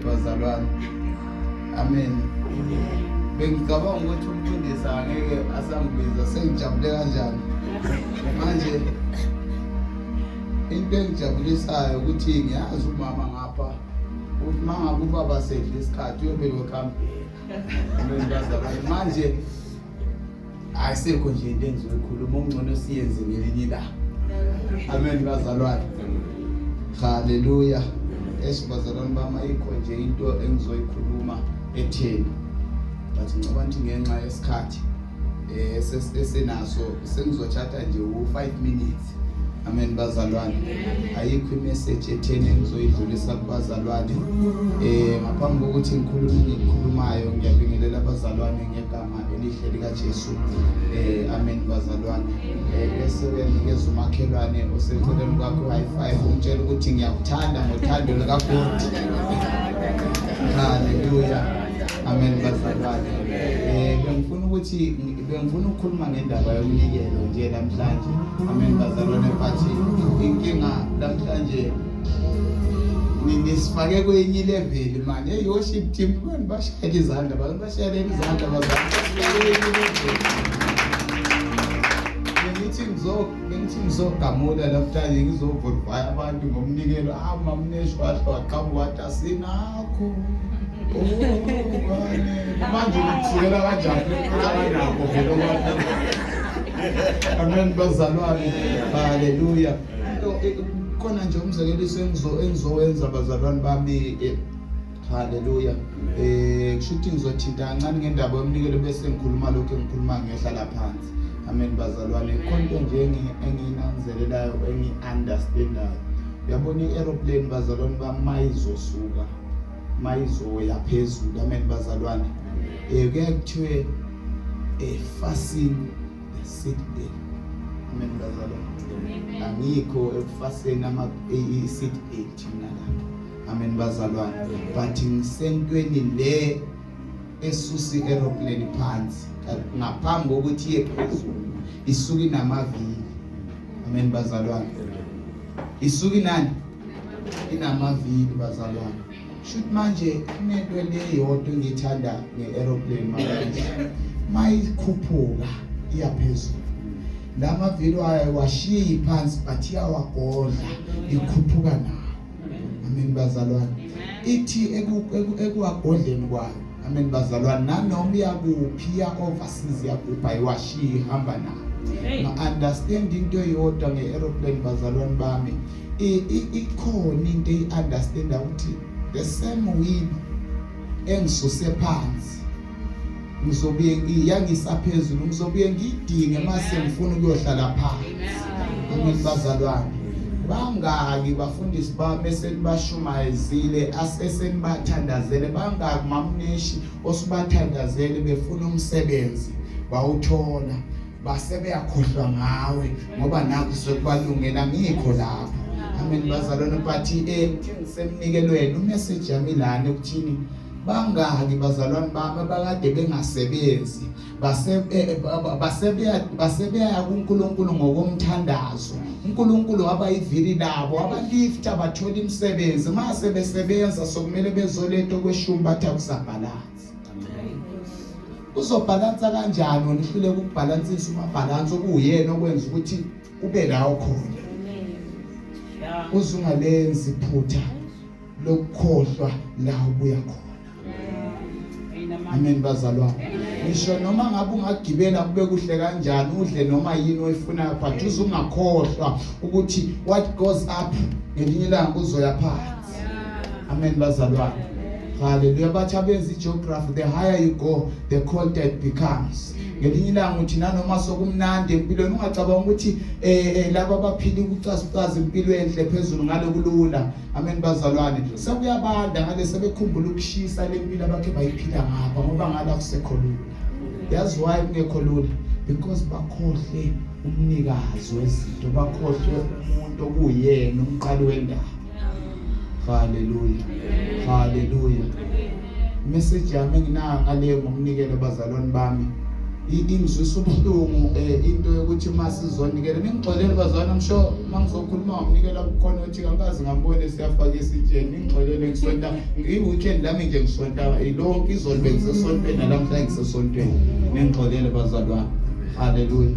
Bazalwane. Amen. Bengicabanga ukuthi umfundisi angeke asangibiza sengijabule kanjani. Manje into engijabulisayo ukuthi ngiyazi umama ngapha ukuthi mangabe ubaba sedle isikhathi uyobe welcome. Amen bazalwane. Manje ayisekho nje into engizoyikhuluma ongcono siyenze ngelinye ilanga. Amen bazalwane. Hallelujah. Esibazalwane bami ayikho nje into engizoyikhuluma etheni. Bathi ngicabanga ukuthi ngenxa yesikhathi esenaso sengizothatha nje u5 minutes. Amen bazalwane. Ayikho imessage etheni engizoyidlulisa kubazalwane. Ngaphambi kokuthi ngikhulumayo ngiyabingelela abazalwane ngegama elihle lika Jesu. Amen bazalwane. Bese uyanikeza umakhelwane oseceleni kwakho high five umtshela ukuthi ngiyakuthanda ngothando likaGod. Hallelujah. Amen bazalwane. Bengifuna ukukhuluma ngendaba yokunikelo nje namhlanje. Amen bazalwane bathi inkinga namhlanje nisifake kwenye level manje worship team abantu bashaya izandla bashaya izandla bazalwane. Bengithi ngizogamula namhlanje ngizoverify abantu ngomnikelo mamneshwa waqhamuka wathi asinakho. Manje ngithiyela kanjani nakho vele kwathi. Amen bazalwane. Hallelujah. Khona nje umzekeliso engizowenza bazalwane bami. Hallelujah. Kusho ukuthi ngizothinta kancane ngendaba yomnikelo bese ngikhuluma lokho engikhuluma ngehlala phansi. Amen bazalwane. Konke nje enginanzelelayo engi-understandayo. Uyabona i-aeroplane bazalwane bami mayizosuka mayizoya phezulu. Amen bazalwane. Kuye kuthiwe fasten the seat belt. Amen bazalwane. Angikho ekufasten i-seat belt mina lapha. Amen bazalwane. But ngisentweni le esusa i-aeroplane phansi ngaphambi kokuthi iye phezulu isuka inamavili. Amen bazalwane. Isuka inani inamavili bazalwane. Shoot manje into le yodwa ngithanda nge-aeroplane manje mayikhuphuka iyaphezulu lamavili washiya phansi but iyawagodla ikhuphuka nawo. Amen bazalwane. Ithi ekuwagodleni kwayo. Amen bazalwane. Nanoma iyakuphi overseas yakupha iwashiya ihamba nawo. Ma-understand into yodwa nge-aeroplane bazalwane bami. Ikhona into eyi-understanda ukuthi the same wheel engisuse phansi ngizobuye ngiyangisa phezulu ngizobuye ngidinge mase ngifuna ukuyohlala phansi. Amen bazalwane. Bangaki bafundisi bami esenibashumayezile asesenibathandazele bangaki mamneshi osibathandazele befuna umsebenzi bawuthola base beyakhohlwa ngawe ngoba nakho sokubalungela ngikho lapho. Amen bazalwane bathi ngisemnikelweni umessage yami lana ukuthini bangaki bazalwane bami abakade bengasebenzi basebeya kuNkulunkulu ngokomthandazo. uNkulunkulu abayivili labo abalifta bathola imisebenzi mase besebenza sokumele bezoletha kweshumi bathi akusabhalansi. Uzobhalansa kanjani wena uhluleka ukubhalansisa umabhalansi okuyena okwenza ukuthi ube lawo khona. Uzungalenzi iphutha lokukhohlwa la ubuya khona. Amen bazalwane. Ngisho noma ngabe ungagibela kube kuhle kanjani udle noma yini oyifunayo but uzungakhohlwa ukuthi what goes up ngelinye ilanga kuzoya phansi. Amen bazalwane. Hallelujah. Bathi abenza geography the higher you go the colder it becomes. Ngelinye ilanga uthi nanoma sokumnandi empilweni ungacabanga ukuthi laba abaphila ukucazucaza impilo enhle phezulu ngalokulula. Amen bazalwane. Sekuyabanda ngale sebekhumbula ukushisa lempilo abakhe bayiphila ngapha ngoba ngala kusekholula. Yazi why kungekholula? Because bakhohle umnikazi wezinto, bakhohle umuntu okuyena umqali wendaba. Hallelujah. Hallelujah. Message yami nginayo ngale ngomnikelo bazalwane bami. ingizwisa ubuhlungu into yokuthi masizonikela ningixolele bazalwane ngisho mangizokhuluma ngomnikela bukhona ukuthi angazi ngambone siyafaka isitsheni ningixolele ngisonta i-weekend lami nje ngisonta lonke izolo bengisesontweni nalamhla ngisesontweni ningixolele bazalwane haleluya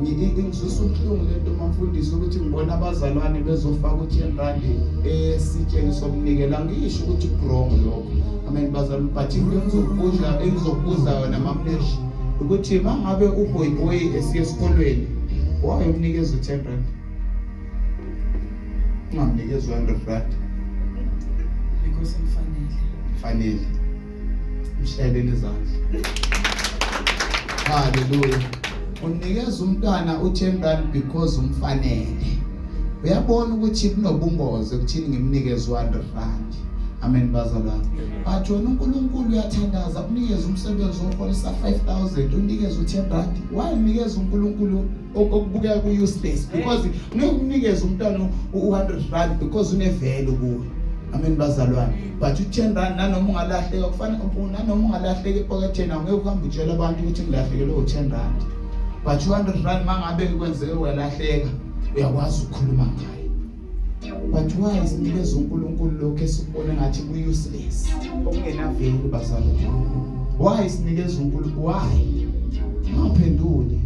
ngizwisa ubuhlungu lento mafundisi ukuthi ngibona abazalwane bezofaka u10 esitsheni somnikela ngisho ukuthi wrong lokho amen bazalwane but engizokubuza yona mamneshi ukuthi mangabe uboy esiye esikolweni wayomnikeza u10 rand ungamnikeza u100 rand because fanele mshayeleni izandla haleluya unikeza umntwana u10 rand because umfanele uyabona ukuthi kunobungozi ukuthini ngimnikeza u100 rand amen bazalwane but wena uNkulunkulu uyathandaza ukunikeza umsebenzi oholisa 5000 unikeza u10 rand why unikeza uNkulunkulu okubukeka ku-useless because unikeza umntwana u100 rand because une-value kuwe amen bazalwane but u10 rand nanoma ungalahleka kufanele nanoma ungalahleka ephaketheni angeke uhambe utshela abantu ukuthi ngilahlekelwe u10 rand but u100 rand mangabe kwenzeke welahleka uyakwazi ukukhuluma ngayo. But why sinikeza uNkulunkulu lokho esibone ngathi ku-useless okungenavelu bazalwane? Why sinikeza uNkulunkulu? Why? Ngaphendule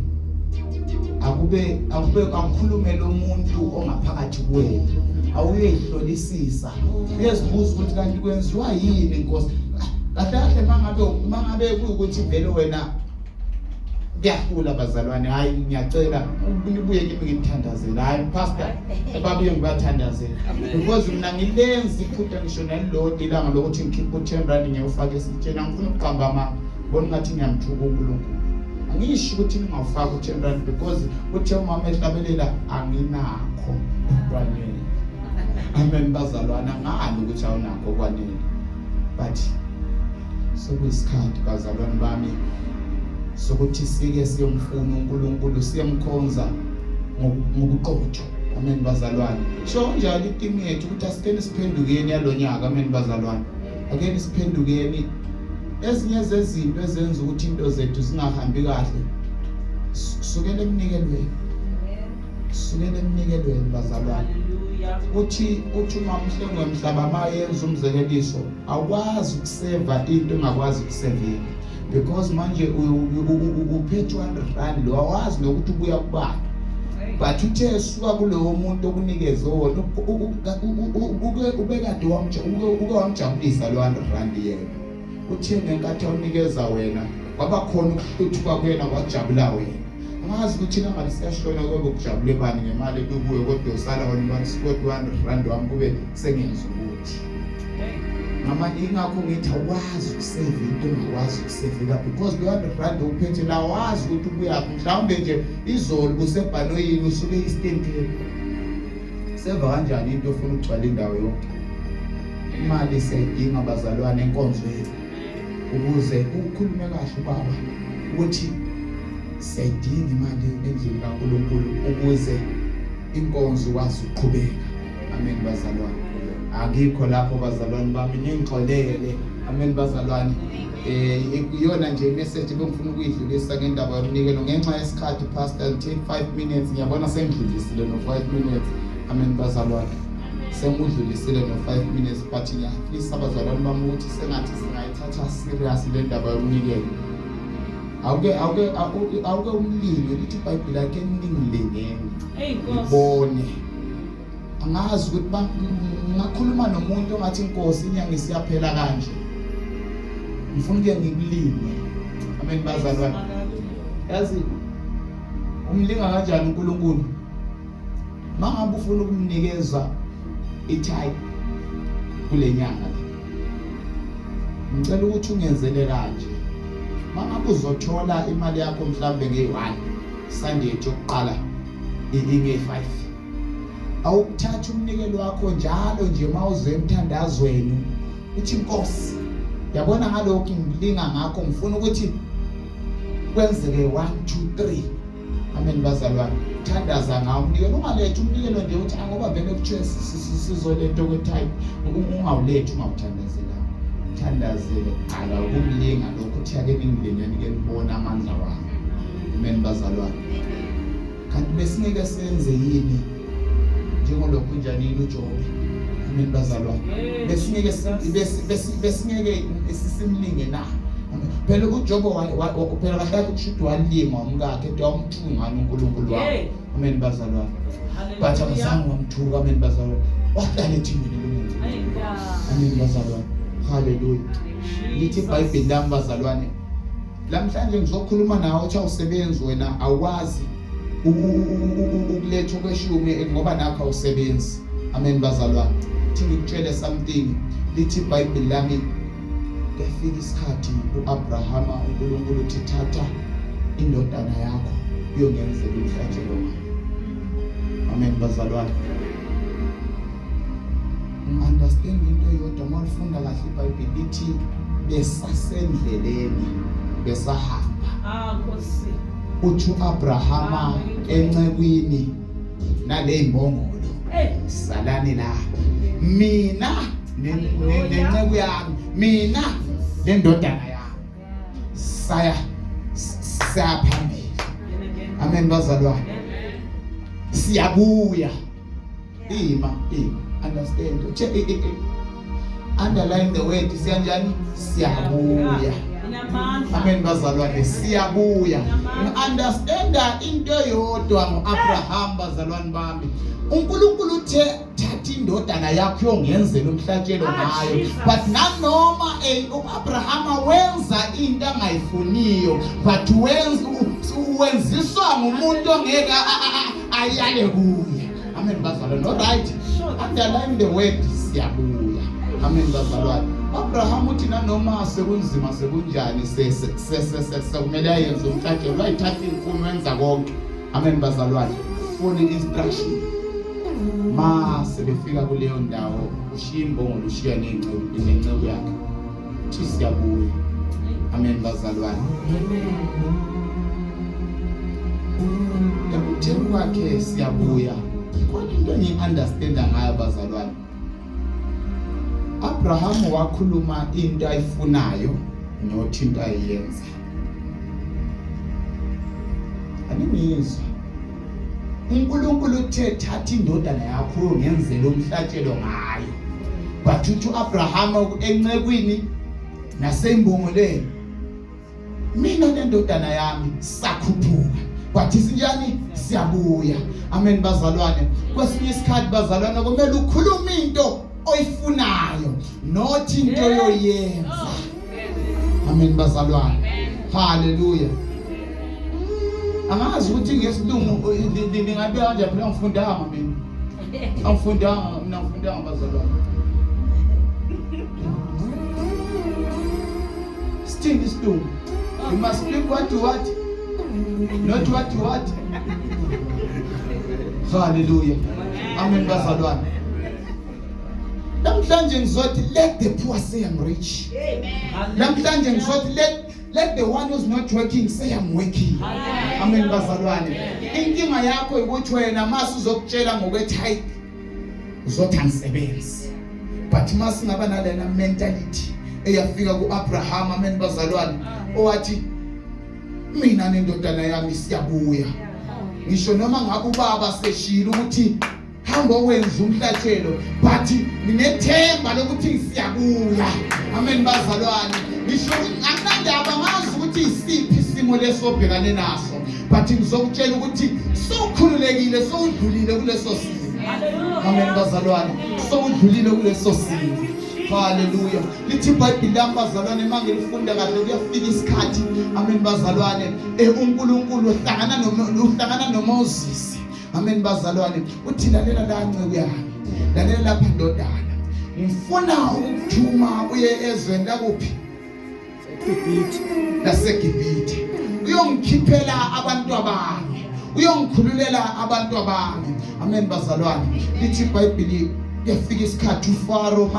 akukhulume lo muntu ongaphakathi kwenu awuyehlolisisa uyezibuza ukuthi kanti kwenziwa yini Nkosi kahle mangabe kuyukuthi vele wena kuyahula bazalwane hayi ngiyacela nibuye kimi ngithandazela hayi pastor ebabuye ngibathandazela because mina ngilenza iphutha ngisho nalilodwa ilanga lokuthi ngikhiphe u10 rand ngiyofaka esitsheni ngifuna ukuqamba ama bona ngathi ngiyamthuka uNkulunkulu angisho ukuthi ngingawufaka u10 rand because uthe umama ehlabelela anginakho kwanele amen bazalwane ngani ukuthi awunakho kwanele but sokuyisikhathi bazalwane bami sokuthi sike siyomfuna uNkulunkulu siyamkhonza ngobuqotho amen bazalwane sho njalo itimu yethu ukuthi asikeni siphendukeni yalonyaka amen bazalwane akeni siphendukeni ezinye zezinto ezenza ukuthi into zethu zingahambi kahle sukele emnikelweni bazalwane uthi umamhlenge wemhlaba mayenza umzekeliso awukwazi ukuseva into engakwazi ukusevela because manje uphethe 200 rand lo awazi nokuthi ubuya kubani but uthe suka kulowo muntu okunikeze wona ubekade wamjabulisa lo 100 rand yena uthe ngenkathi awunikeza wena kwaba khona ukuhluthuka kuyena kwajabula wena angazi ukuthi ngamali siyashona kwebe ukujabule bani ngemali ekubuye kodwa usala wona manje sikode 100 rand wami kube sengenza ukuthi mama ingakho ngithi awazi ukusave into engakwazi ukusavela because 200 rand uphethe la wazi ukuthi ubuya mhlawumbe nje izolo kusebhanoyini usuke istempile seva kanjani into ofuna ukugcwala indawo yonke imali seyidinga bazalwane enkonzweni ukuze ukhulume kahle baba ukuthi siyidinga imali endlini kaNkulunkulu ukuze inkonzo ikwazi ukuqhubeka amen bazalwane akikho lapho bazalwane bami ningixolele amen bazalwane iyona nje message bengifuna ukuyidlulisa ngendaba yomnikelo ngenxa yesikhathi pastor take 5 minutes ngiyabona sengidlulisile no 5 minutes amen bazalwane sengudlulisile no 5 minutes but ngiyafisa abazalwane bami ukuthi sengathi singayithatha serious le ndaba yomnikelo awuke umlilo lithi iBhayibheli ake ningilengeni ngibone angazi ukuthi ngakhuluma nomuntu ongathi Nkosi inyanga isiyaphela kanje ngifuna ke ngikulime amen bazalwane yazi umlinga kanjani uNkulunkulu mangabe ufuna ukumnikeza itithe kule nyanga ngicela ukuthi ungenzele kanje mangabe uzothola imali yakho mhlambe nge1 Sunday yokuqala inge5 awukuthatha umnikelo wakho njalo nje mawuze emthandazweni uthi Nkosi yabona ngalokho ngilinga ngakho ngifuna ukuthi kwenzeke 1 2 3 amen bazalwane thandaza ngawo umnikelo ungalethe umnikelo nje uthi ngoba vele kuthiwe sizoletha kwetithe ungawulethi ungawuthandazela thandazele ala ukumlinga lokho uthi ake ningilengeni ke nibona amandla wami. Amen bazalwane. Kanti besingeke senze yini njengolokhu njanini uJobe? Amen bazalwane. Besingeke besingeke sisimlinge na. Phela uJobe phela kahle ukushudwa walima umkakhe ethi wamthunga uNkulunkulu wakhe. Amen bazalwane. Bathi amazange wamthuka. Amen bazalwane. Wahlala ethingini lomuntu. Amen bazalwane. Hallelujah. Lithi iBhayibheli lami bazalwane. Lamhlanje ngizokhuluma nawe uthi awusebenzi wena awazi ukuletha kweshumi ngoba nakho awusebenzi. Amen bazalwane. Thi ngikutshele something. Lithi iBhayibheli lami kufika isikhathi uAbrahama uNkulunkulu uthi thatha indodana yakho uyongenzela umhlatshelo ngayo. Amen bazalwane. Understand into yodwa malifunda kahle iBhayibheli lithi besasendleleni besahamba. Nkosi. Uthi uAbrahama encekwini naleyimbongolo. Salani la. Mina nenceku yami, mina lendodana yami. Saya phambili. Amen bazalwane. Siyabuya. Understand. Underline the word siyanjani? Siyabuya. Amen bazalwane. Siyabuya. Understand into yodwa ngoAbraham bazalwane bami. uNkulunkulu uthe thatha indodana yakho yongenzela umhlatshelo ngayo. But nanoma uAbraham wenza into angayifuniyo, but wenziswa ngumuntu ongeke ayale kuye. Amen bazalwane. All right. Underline the word siyabuya. Amen bazalwane. Abraham uthi nanoma sekunzima sekunjani sekumele ayenze umhlatshelo ayithatha imfuno wenza konke. Amen bazalwane. Follow instruction. Ma sebefika kuleyo ndawo ushiya imbongolo ushiya nenceku yakhe. Uthi siyabuya. Amen bazalwane. Ekutheni kwakhe siyabuya. Kodwa into engiunderstanda ngayo bazalwane. Abraham wakhuluma into ayifunayo nothi into ayenza. Aningizwa. uNkulunkulu uthe thatha indodana yakho ngenzela umhlatshelo ngayo. But uthi uAbraham encekwini nasembongoleni mina nendodana yami sakhuphuka. But isinjani siyabuya. Amen bazalwane. Kwesinye isikhathi bazalwane kumele ukhulume into oyifunayo nothi into yoyenza. Amen bazalwane. Hallelujah. Angazi ukuthi ngesilungu ningabe kanje phela ngifundanga mina. Angifundanga mina ngifundanga bazalwane. Still isilungu. You must speak what you want. Not what you want. Hallelujah. Amen bazalwane. Namhlanje ngizothi let the poor say I'm rich. Amen. Namhlanje ngizothi let the one who's not working say I'm working. Amen bazalwane. Inkinga yakho ukuthi wena mase uzokutshela ngokwethi uzothi angisebenzi. But mase ngaba nalena mentality eyafika kuAbraham amen bazalwane owathi mina nendodana yami siyabuya. Ngisho noma ngabe ubaba seshila ukuthi hamba wenza umhlatshelo but nginethemba lokuthi siyabuya. Amen bazalwane. Ngisho akandaba ngazi ukuthi isiphi isimo lesobhekane naso but ngizokutshela ukuthi sowukhululekile sowudlulile kuleso simo. Amen bazalwane. Sowudlulile kuleso simo. Hallelujah. Lithi iBhayibheli lami bazalwane manje lifunda kahle kuyafika isikhathi amen bazalwane uNkulunkulu uhlangana noMoses. Amen bazalwane uthi lalela la nceku yami. Lalela lapha ndodana. Ngifuna ukukuthuma uye ezweni lakuphi? LaseGibhithe. Uyongikhiphela abantu abami. Uyongikhululela abantu abami. Amen bazalwane. Lithi iBhayibheli yafika isikhathi uFaro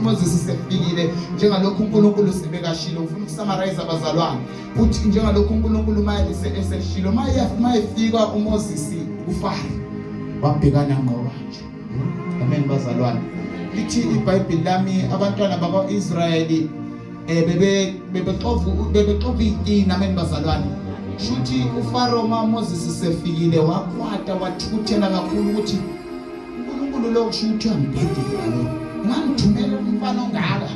Moses sefikile njengalokho uNkulunkulu sebekashilo. Ufuna ukusummarize abazalwane uthi njengalokho uNkulunkulu mayelise eseshilo mayefika uMoses uFaro wabhekana ngoba nje. Amen bazalwane. lithi iBhayibheli lami abantwana bakwa-Israyeli bebeqova iy'tina ameni bazalwane. Shuthi uFaro Moses sefikile wakwata wathukuthela kakhulu ukuthi uNkulunkulu lo kusho ukuthi uyambhedela lo. Ungangithumela umfana ongaka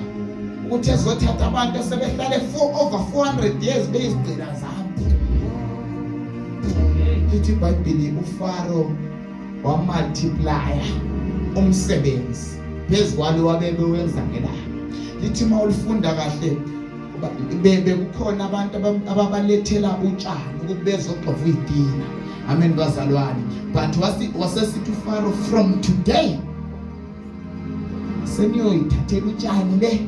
ukuthi ezothatha abantu asebehlale over 400 years beyizigcina zami. Lithi iBhayibheli uFaro wamultiplya umsebenzi phezu kwalo wabewenza ngelanga. Lithi uma ulifunda kahle bekukhona abantu ababalethela utshani ukuthi bezoxova iyitina. Amen bazalwane. But wasesithi uFaro, from today seniyoyithathela utshani le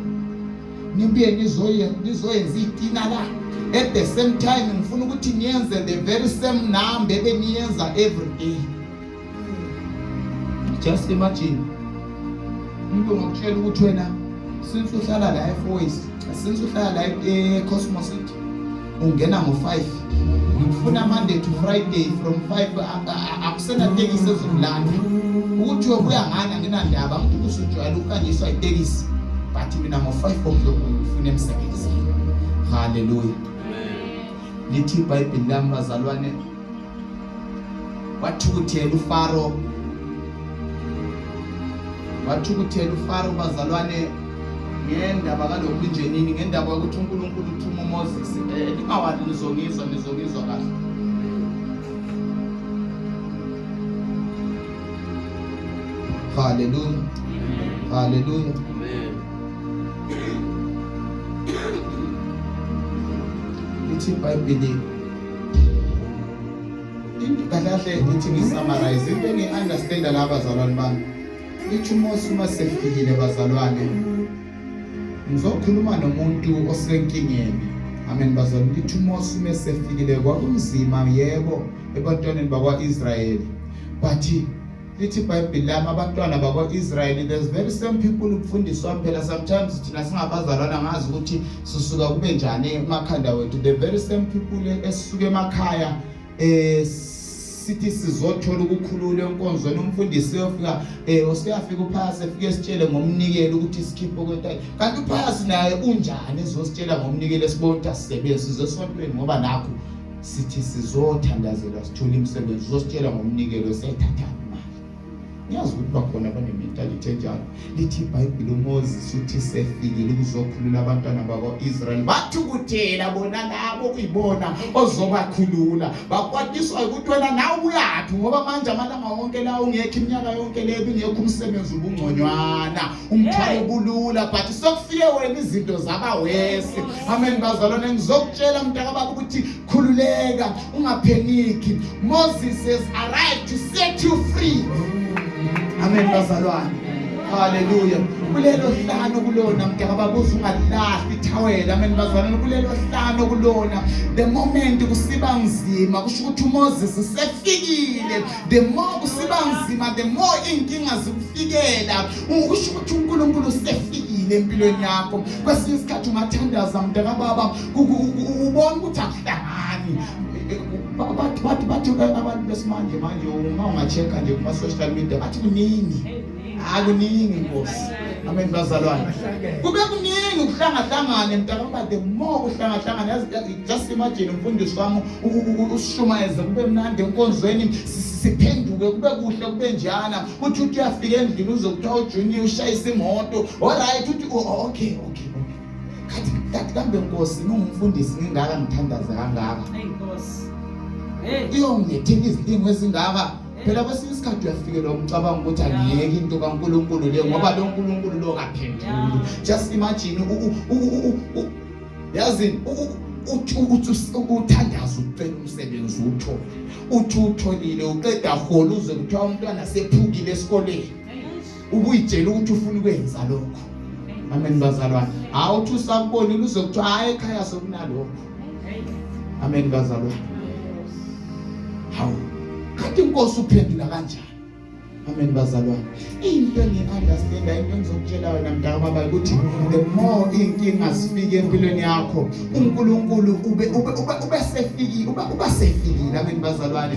nibuye nizoyenza iyitina la. At the same time ngifuna ukuthi niyenze the very same number ebeniyenza every day. Just imagine umuntu ngokutshela ukuthi wena since uhlala la eFoyes, since uhlala la eCosmos City ungena ngo5 ngifuna Monday to Friday from 5 akusena tekisi ezokulanda ukuthi uyobuya ngani anginandaba ukuthi usujwayela ukukhanjiswa itekisi but mina ngo5 ngizofuna emsebenzi. Hallelujah. Lithi iBhayibheli lami bazalwane wathukuthela uFaro bazalwane ngendaba kalokhu njenini ngendaba ukuthi uNkulunkulu uthuma uMoses. Lingawali nizongizwa kahle. Hallelujah. Hallelujah. Amen. Lithi iBhayibheli into kahle ithi ngisummarize into engi-understand la bazalwane bami. Lithi uMoses uma sefikile bazalwane ngizokhuluma nomuntu osenkingeni. Amen bazalwane. Lithi uMoses uma sefikile kwakunzima yebo ebantwaneni bakwa-Israyeli, but lithi iBhayibheli lami abantwana bakwa-Israyeli there's very same people ukufundiswa phela sometimes thina singabazalwana ngazi ukuthi sisuka kube njani emakhanda wethu. The very same people esisuka emakhaya sithi sizothola ukukhulula enkonzweni umfundisi uyofika usiyafika uphasi efike sitshele ngomnikelo ukuthi sikhiphe kwentayini, kanti uphasi naye unjani ezositshela ngomnikelo esibona sisebenze sizosontweni ngoba nakho sithi sizothandazela sithola imisebenzi uzositshela ngomnikelo siyayithatha. Ngiyazi ukuthi bakhona abanementality enjalo. Lithi iBhayibheli uMoses uthi sefikile ukuzokhulula abantwana bakwa-Israyeli bathukuthela bona nabo kuyibona ozobakhulula bakwatiswa ukuthi wena nawe uyaphi ngoba manje amalanga wonke la ungekho iminyaka yonke le bingekho umsebenzi ubungconywana umthwalo bulula but sokufike wena izinto zabawesi. Amen bazalwane. Ngizokutshela mntakababa ukuthi khululeka ungapheniki. Moses has arrived to set you free. Amen bazalwane. Hallelujah. Kulelo hlano kulona mntakababa ungalahli ithawela. Amen bazalwane. Kulelo hlano kulona the moment kusiba nzima kusho ukuthi uMoses sefikile. The more kusiba nzima the more inkinga zikufikela kusho ukuthi uNkulunkulu sefikile empilweni yakho. Kwesinye isikhathi ungathandaza mntakababa ubona ukuthi akuhlangani. Bathi abantu besimanje manje uma ungachecka nje kuma social media bathi kuningi akuningi Nkosi. Amen bazalwane. Kube kuningi ukuhlangahlangana mntakababa. The more ukuhlangahlangana just imagine umfundisi wami usishumayeza kube mnandi enkonzweni siphenduke kube kuhle kube njana uthi uyafika endlini uzokuthiwa uJunior ushayisa imoto alright uthi okay kathi kambe Nkosi ngumfundisi ngingaka ngithandaza kangaka. Iyongethela izinto ezingaka phela kwesinye isikhathi uyafikela umcabango ukuthi angiyeke into kaNkulunkulu le ngoba lo nkulunkulu lo kaphenduli. Just imagine yazi uthandaza ucela umsebenzi utholile uqeda hola uze kuthiwa umntwana sephukile esikoleni ubuyitshela ukuthi ufuna ukwenza lokho. Amen bazalwane. Awuthi usakubonile uze kuthiwa hayi ekhaya sokunalokho. Amen bazalwane. Hawu kanti Nkosi uphendula kanjani? Amen bazalwane. Into engi-understand into engizokutshela wena mntakababa ukuthi the more inkinga zifike empilweni yakho uNkulunkulu ube sefikile. Amen bazalwane.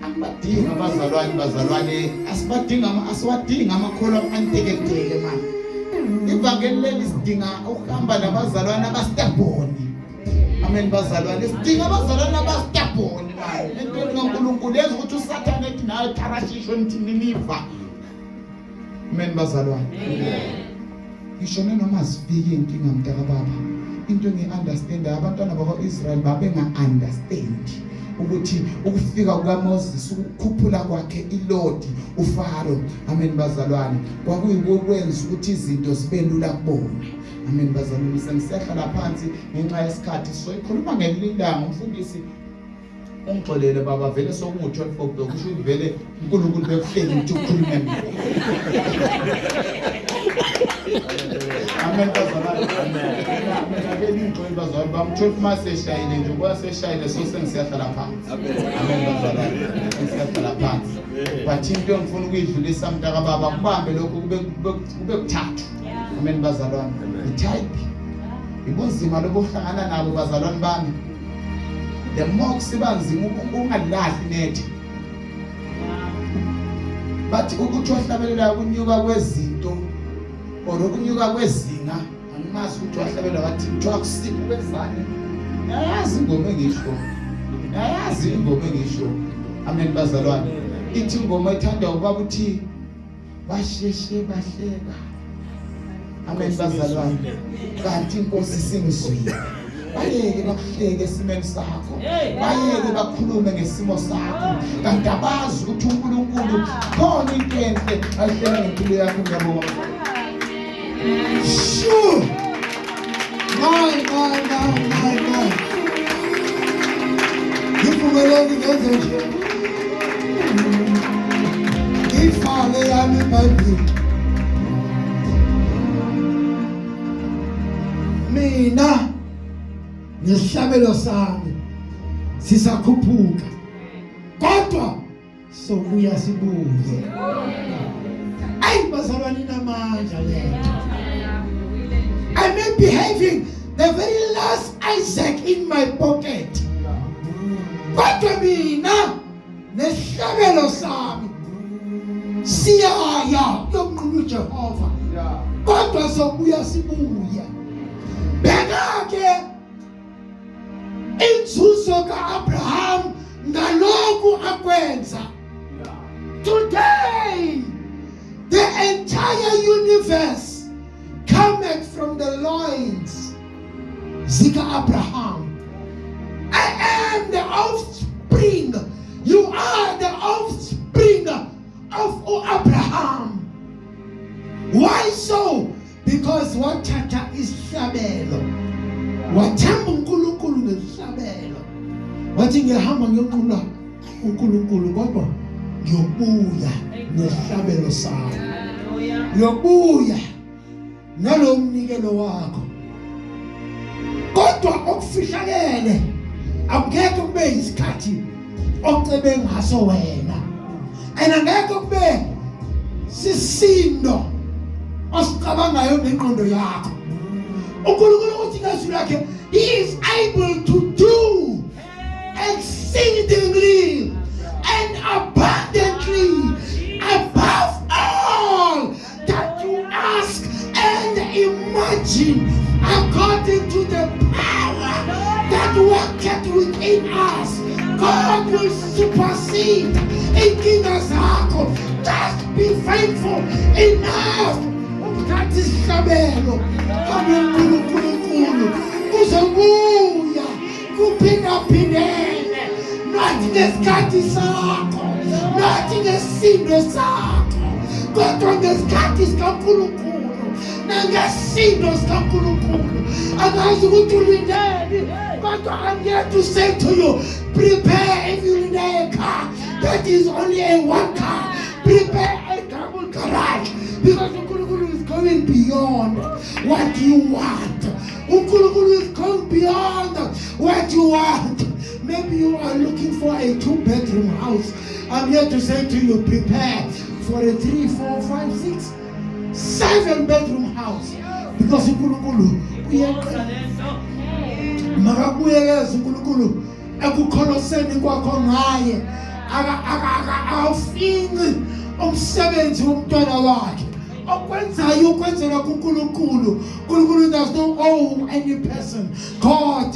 Angibadingi abazalwane asiwadingi amakholwa anteketeke manje. Ivangeli leli sidinga ukuhamba nabazalwane abastubborn. Amen bazalwane. Sidinga abazalwane abastubborn manje. Entweni kaNkulunkulu yenza ukuthi uSathane ethi nayo Tarashisho nithi Niniva. Amen bazalwane. Ngisho noma sifike inkinga mntaka baba. Into engiunderstand abantwana bakwaIsrael babenga-understand ukuthi ukufika kukaMoses ukukhuphula kwakhe iLord uFaro. Amen bazalwane. Kwakuyikwenza ukuthi izinto zibe lula kubona. Amen bazalwane. Sengisehlala phansi ngenxa yesikhathi soyikhuluma ngelilanga umfundisi ungixolele baba vele sokungu-12 o'clock kusho ukuthi vele uNkulunkulu bekuhleli ukuthi ukhulume naye. Amen bazalwane. Amen akengixoli bazalwane bamthola maseshayile nje kwaseshayile so sengisehlala phansi. Amen bazalwane. Sengisehlala phansi. But into engifuna ukuyidlulisa mntaka baba kubambe lokho kube kuthathu. Amen bazalwane. I-type ibunzima lobuhlangana nabo bazalwane bami. The more sibanzima ungalahli nethi. Bathi ukuthi wahlabelela ukunyuka kwezinto ukunyuka kwezinga angimazi ukuthi wahlabelela wathi kuthiwa kusipho kwezani. Yayazi ingoma engisho. Amen bazalwane. Ithi ingoma ethanda ubaba uthi basheshe bahleka. Amen bazalwane. Kanti inkosi singizwile. Bayeke bakuhleke esimeni sakho. Bayeke bakhulume ngesimo sakho. Kanti abazi ukuthi uNkulunkulu khona into enhle ayihlela ngempilo yakho ngiyabonga. Sure. My. Ngivumele ngenze nje. Ifale yami eBhayibheli. Mina nesihlabelo sami sisakhuphuka kodwa sobuya sibuye. Ayi bazalwane namandla lethu. I may be having the very last Isaac in my pocket kodwa mina nesihlabelo sami siyaya yomnqulu Jehova kodwa sobuya sibuye. Beka-ke inzuzo ka-Abraham ngalokhu akwenza. Today the entire universe cometh from the loins zika-Abraham. I am the offspring. You are the offspring of Abraham. Why so? Because wathatha isihlabelo. Wathemba uNkulunkulu ngesihlabelo. Wathi ngihamba ngiyonqula uNkulunkulu kodwa ngiyobuya nesihlabelo sami. Ngiyobuya nalomnikelo wakho. Kodwa okufihlakele akungeke kube isikhathi ocebe ngaso wena. Angeke kube sisindo osicabangayo ngengqondo yakho. uNkulunkulu uthi ngezwi lakhe he is able to do exceedingly and abundantly above all that you ask and imagine according to the power that worketh within us. God will supersede inkinga zakho. Just be faithful enough ukuthatha isihlabelo uNkulunkulu uzobuya kuphindaphindene nathi ngesikhathi sakho nathi ngesindo sakho kodwa ngesikhathi sikaNkulunkulu nangesindo sikaNkulunkulu. Angazi ukuthi ulindeni kodwa I'm here to say to you, prepare. If you need a car that is only a one car, prepare a double garage because Unkulunkulu is going beyond what you want. Unkulunkulu is going beyond what you want. Maybe you are looking for a 2-bedroom house. I'm here to say to you, prepare for a 3, 4, 5, 6, 7-bedroom house because Unkulunkulu makabuyekeza uNkulunkulu ekukholoseni kwakho ngaye awufinci umsebenzi womntwana wakhe okwenzayo ukwenzela kuNkulunkulu. uNkulunkulu does not owe any person. God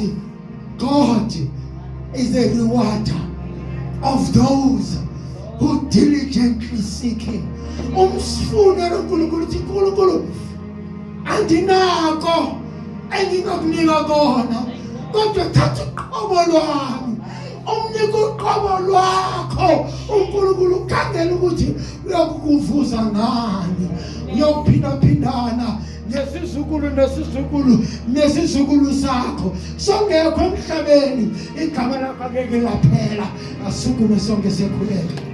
is a rewarder of those who diligently seek him. Umsifuna uNkulunkulu uthi uNkulunkulu andinako enginokunika kona, kodwa thatha uqobo lwami umnika uqobo lwakho. uNkulunkulu ukhangela ukuthi uyakukuvuza ngani, uyophindaphindana nesizukulu sakho. Songekho emhlabeni igama lakho ngeke laphela. Asukume sonke sekhuleka.